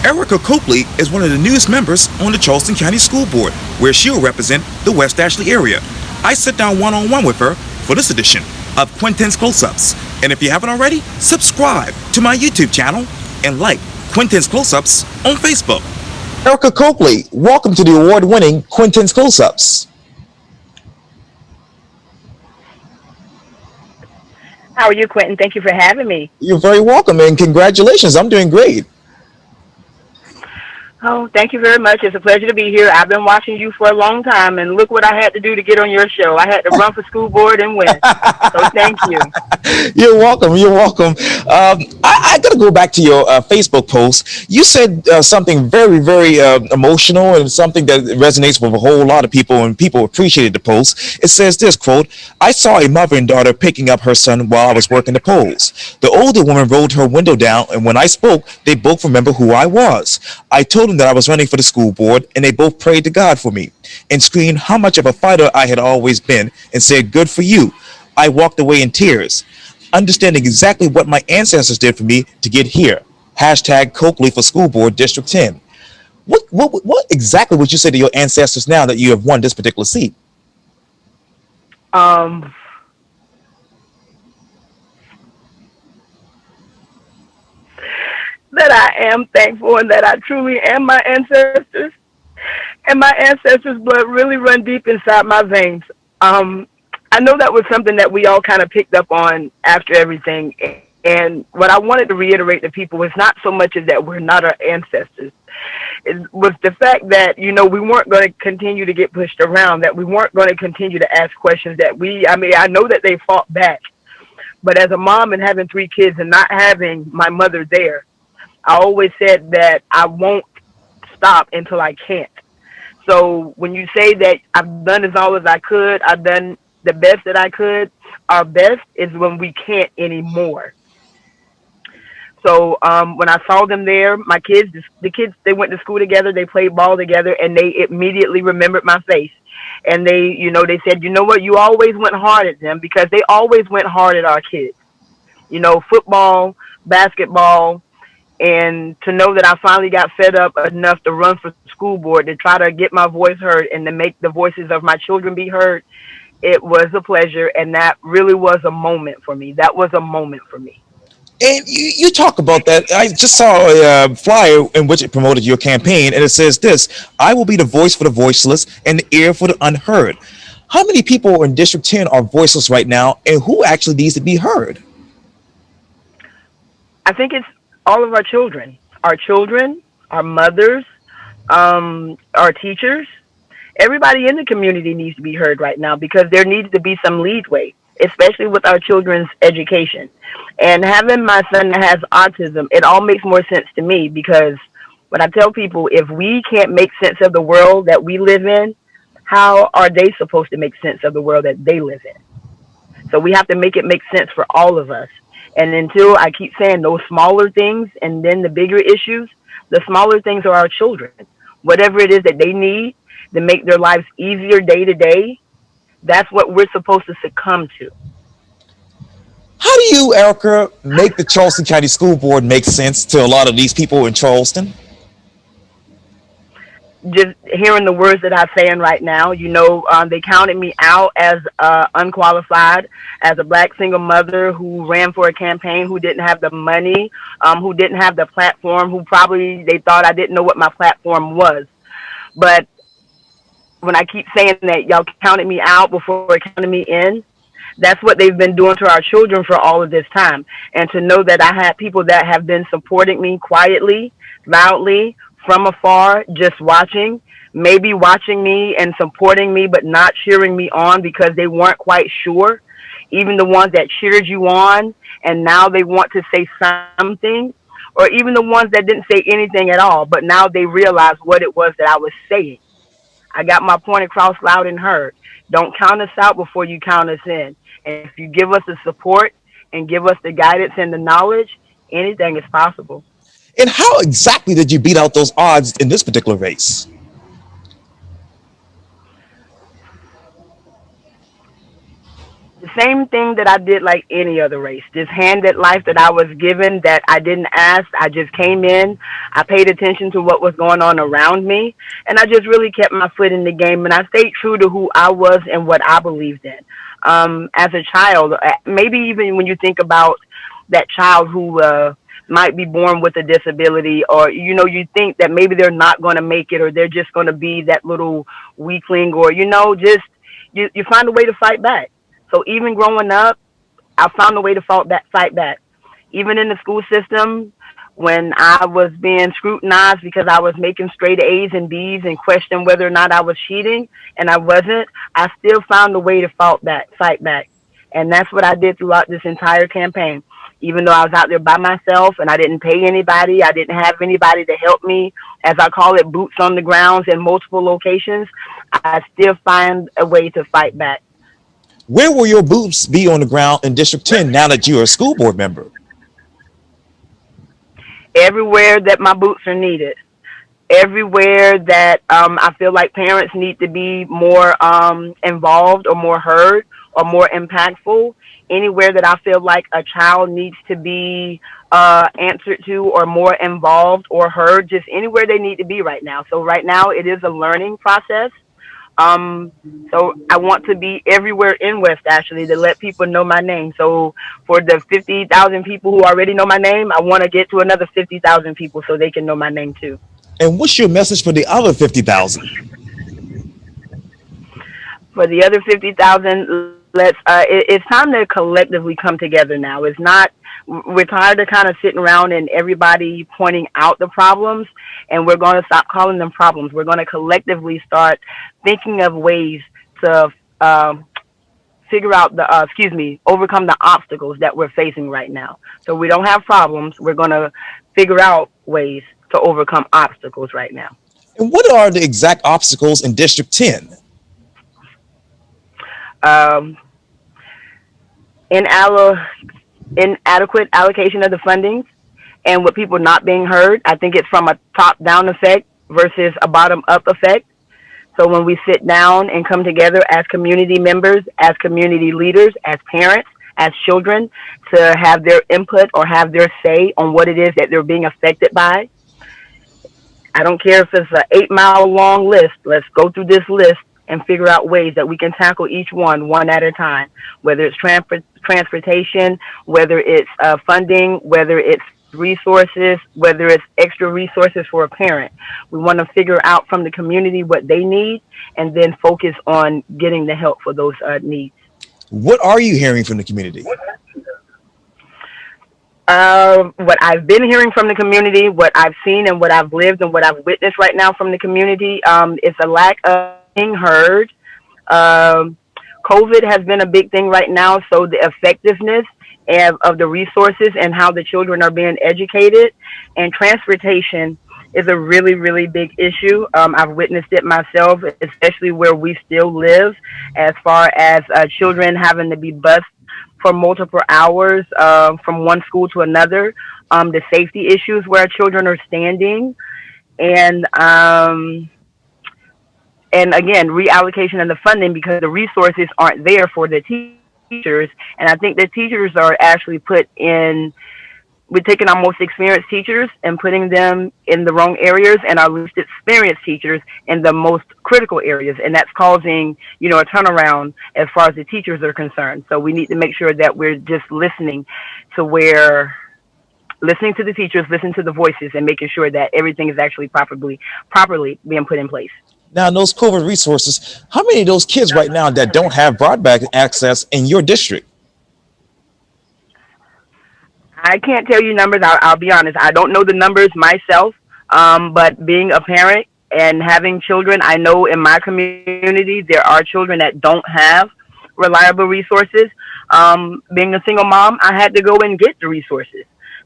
Erica Cokley is one of the newest members on the Charleston County School Board, where she'll represent the West Ashley area. I sit down one-on-one with her for this edition of Quintin's Close-Ups. And if you haven't already, subscribe to my YouTube channel and like Quintin's Close-Ups on Facebook. Erica Cokley, welcome to the award-winning Quintin's Close-Ups. How are you, Quintin? Thank you for having me. You're very welcome, and congratulations. I'm doing great. Oh, thank you very much. It's a pleasure to be here. I've been watching you for a long time, and look what I had to do to get on your show. I had to run for school board and win. So thank you. You're welcome. You're welcome. I got to go back to your Facebook post. You said something very, very emotional and something that resonates with a whole lot of people, and people appreciated the post. It says this, quote, "I saw a mother and daughter picking up her son while I was working the polls. The older woman rolled her window down, and when I spoke, they both remember who I was. I told them that I was running for the school board, and they both prayed to God for me and screamed how much of a fighter I had always been and said, 'Good for you.' I walked away in tears, understanding exactly what my ancestors did for me to get here. Hashtag Cokley for School Board District 10. What exactly would you say to your ancestors now that you have won this particular seat? That I am thankful and that I truly am my ancestors. And my ancestors' blood really run deep inside my veins. I know that was something that we all kind of picked up on after everything. And what I wanted to reiterate to people was not so much as that we're not our ancestors. It was the fact that, we weren't going to continue to get pushed around, that we weren't going to continue to ask questions I know that they fought back. But as a mom and having 3 kids and not having my mother there, I always said that I won't stop until I can't. So when you say that I've done as all as I could, I've done the best that I could, our best is when we can't anymore. So when I saw them there, my kids, the kids, they went to school together, they played ball together, and they immediately remembered my face. And they said, you know what, you always went hard at them, because they always went hard at our kids. Football, basketball. And to know that I finally got fed up enough to run for school board, to try to get my voice heard and to make the voices of my children be heard, it was a pleasure. And that really was a moment for me. That was a moment for me. And you talk about that. I just saw a flyer in which it promoted your campaign, and it says this: "I will be the voice for the voiceless and the ear for the unheard." How many people in District 10 are voiceless right now, and who actually needs to be heard? I think it's all of our children, our mothers, our teachers. Everybody in the community needs to be heard right now, because there needs to be some leadway, especially with our children's education. And having my son that has autism, it all makes more sense to me, because when I tell people, if we can't make sense of the world that we live in, how are they supposed to make sense of the world that they live in? So we have to make it make sense for all of us. And until I keep saying those smaller things and then the bigger issues, the smaller things are our children. Whatever it is that they need to make their lives easier day to day, that's what we're supposed to succumb to. How do you, Erica, make the Charleston County School Board make sense to a lot of these people in Charleston? Just hearing the words that I'm saying right now, they counted me out as unqualified, as a Black single mother who ran for a campaign, who didn't have the money, who didn't have the platform, who probably they thought I didn't know what my platform was. But when I keep saying that y'all counted me out before counted me in, that's what they've been doing to our children for all of this time. And to know that I had people that have been supporting me quietly, loudly, from afar, just watching, maybe watching me and supporting me, but not cheering me on because they weren't quite sure. Even the ones that cheered you on and now they want to say something, or even the ones that didn't say anything at all, but now they realize what it was that I was saying. I got my point across loud and heard. Don't count us out before you count us in. And if you give us the support and give us the guidance and the knowledge, anything is possible. And how exactly did you beat out those odds in this particular race? The same thing that I did like any other race. Just handed life that I was given, that I didn't ask. I just came in. I paid attention to what was going on around me, and I just really kept my foot in the game. And I stayed true to who I was and what I believed in. As a child, maybe even when you think about that child who might be born with a disability, or you think that maybe they're not going to make it, or they're just going to be that little weakling, or just you find a way to fight back. So even growing up, I found a way to fight back. Even in the school system, when I was being scrutinized because I was making straight A's and B's and questioned whether or not I was cheating, and I wasn't, I still found a way to fight back. And that's what I did throughout this entire campaign. Even though I was out there by myself and I didn't pay anybody, I didn't have anybody to help me, as I call it, boots on the grounds in multiple locations, I still find a way to fight back. Where will your boots be on the ground in District 10 now that you're a school board member? Everywhere that my boots are needed, everywhere that I feel like parents need to be more involved or more heard or more impactful, anywhere that I feel like a child needs to be answered to or more involved or heard, just anywhere they need to be right now. So right now it is a learning process. Um, so I want to be everywhere in West Ashley to let people know my name. So for the 50,000 people who already know my name, I want to get to another 50,000 people so they can know my name too. And what's your message for the other 50,000? For the other 50,000, it's time to collectively come together now. It's not, we're tired of kind of sitting around and everybody pointing out the problems, and we're going to stop calling them problems. We're going to collectively start thinking of ways to figure out overcome the obstacles that we're facing right now. So we don't have problems. We're going to figure out ways to overcome obstacles right now. And what are the exact obstacles in District 10? Um, inallo- Inadequate allocation of the funding, and with people not being heard. I think it's from a top down effect versus a bottom up effect. So when we sit down and come together as community members, as community leaders, as parents, as children, to have their input or have their say on what it is that they're being affected by. I don't care if it's an 8 mile long list. Let's go through this list and figure out ways that we can tackle each one at a time, whether it's transportation, whether it's funding, whether it's resources, whether it's extra resources for a parent. We want to figure out from the community what they need and then focus on getting the help for those needs. What are you hearing from the community? What I've been hearing from the community, what I've seen and what I've lived and what I've witnessed right now from the community, is a lack of being heard. COVID has been a big thing right now, so the effectiveness of the resources and how the children are being educated, and transportation is a really, really big issue. I've witnessed it myself, especially where we still live, as far as children having to be bused for multiple hours from one school to another. The safety issues where children are standing, and again, reallocation of the funding because the resources aren't there for the teachers. And I think the teachers are actually we're taking our most experienced teachers and putting them in the wrong areas, and our least experienced teachers in the most critical areas. And that's causing, a turnaround as far as the teachers are concerned. So we need to make sure that we're just listening to the teachers, listening to the voices, and making sure that everything is actually properly being put in place. Now, in those COVID resources, how many of those kids right now that don't have broadband access in your district? I can't tell you numbers. I'll be honest. I don't know the numbers myself. But being a parent and having children, I know in my community there are children that don't have reliable resources. Being a single mom, I had to go and get the resources.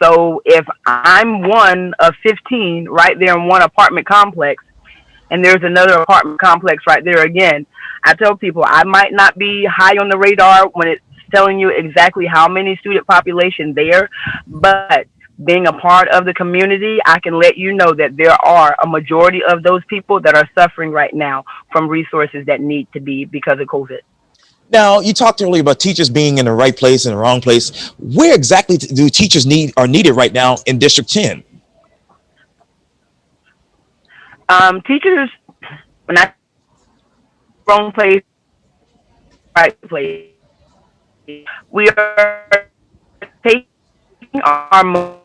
So if I'm one of 15 right there in one apartment complex, and there's another apartment complex right there again, I tell people I might not be high on the radar when it's telling you exactly how many student population there, but being a part of the community, I can let you know that there are a majority of those people that are suffering right now from resources that need to be because of COVID. Now, you talked earlier about teachers being in the right place and the wrong place. Where exactly do teachers are needed right now in District 10? Teachers, when I wrong place, right place, we are taking our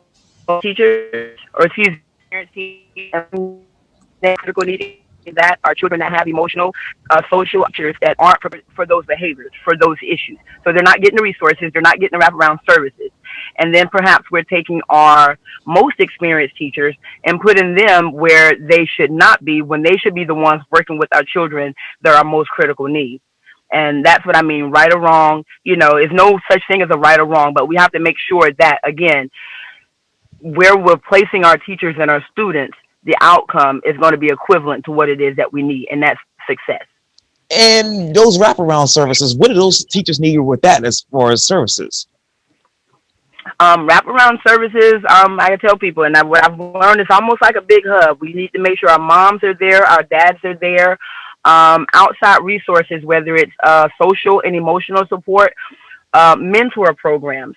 teachers, or excuse me, parents, critical needs that are children that have emotional, social features that aren't for those behaviors, for those issues. So they're not getting the resources, they're not getting the wraparound services. And then perhaps we're taking our most experienced teachers and putting them where they should not be, when they should be the ones working with our children that are most critical needs. And that's what I mean, right or wrong. There's no such thing as a right or wrong, but we have to make sure that, again, where we're placing our teachers and our students, the outcome is going to be equivalent to what it is that we need, and that's success. And those wraparound services, what do those teachers need with that as far as services? Wraparound services, I tell people, and what I've learned is almost like a big hub. We need to make sure our moms are there, our dads are there, outside resources, whether it's social and emotional support, mentor programs.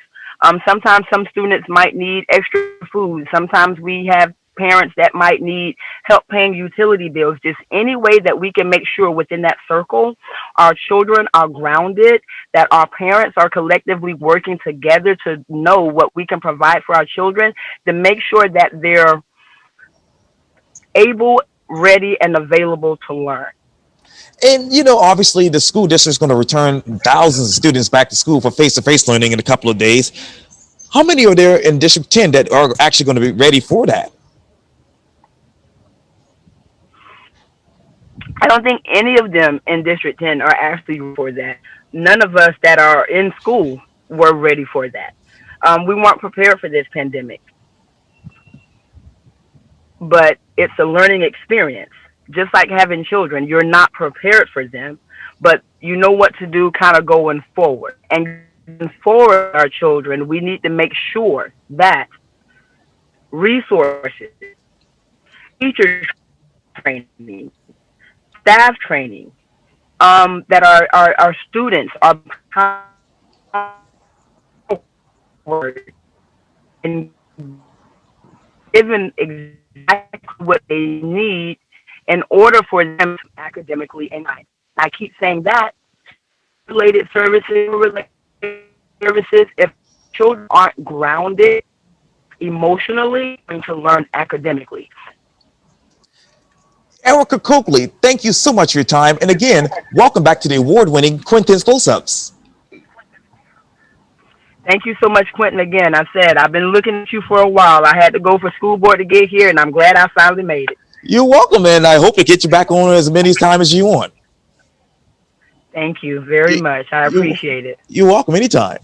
Sometimes some students might need extra food. Sometimes we have parents that might need help paying utility bills. Just any way that we can make sure within that circle, our children are grounded, that our parents are collectively working together to know what we can provide for our children, to make sure that they're able, ready, and available to learn. And, obviously the school district is going to return thousands of students back to school for face-to-face learning in a couple of days. How many are there in District 10 that are actually going to be ready for that? I don't think any of them in District 10 are actually for that. None of us that are in school were ready for that. We weren't prepared for this pandemic, but it's a learning experience. Just like having children, you're not prepared for them, but you know what to do kind of going forward. And for our children, we need to make sure that resources, teachers training, staff training, that our students are and given exactly what they need in order for them to academically and I keep saying that related services, if children aren't grounded emotionally, going to learn academically. Erica Cokley, thank you so much for your time. And again, welcome back to the award-winning Quintin's Close-Ups. Thank you so much, Quintin. Again, I said I've been looking at you for a while. I had to go for school board to get here, and I'm glad I finally made it. You're welcome, and I hope to get you back on as many times as you want. Thank you very much. I appreciate it. You're welcome anytime.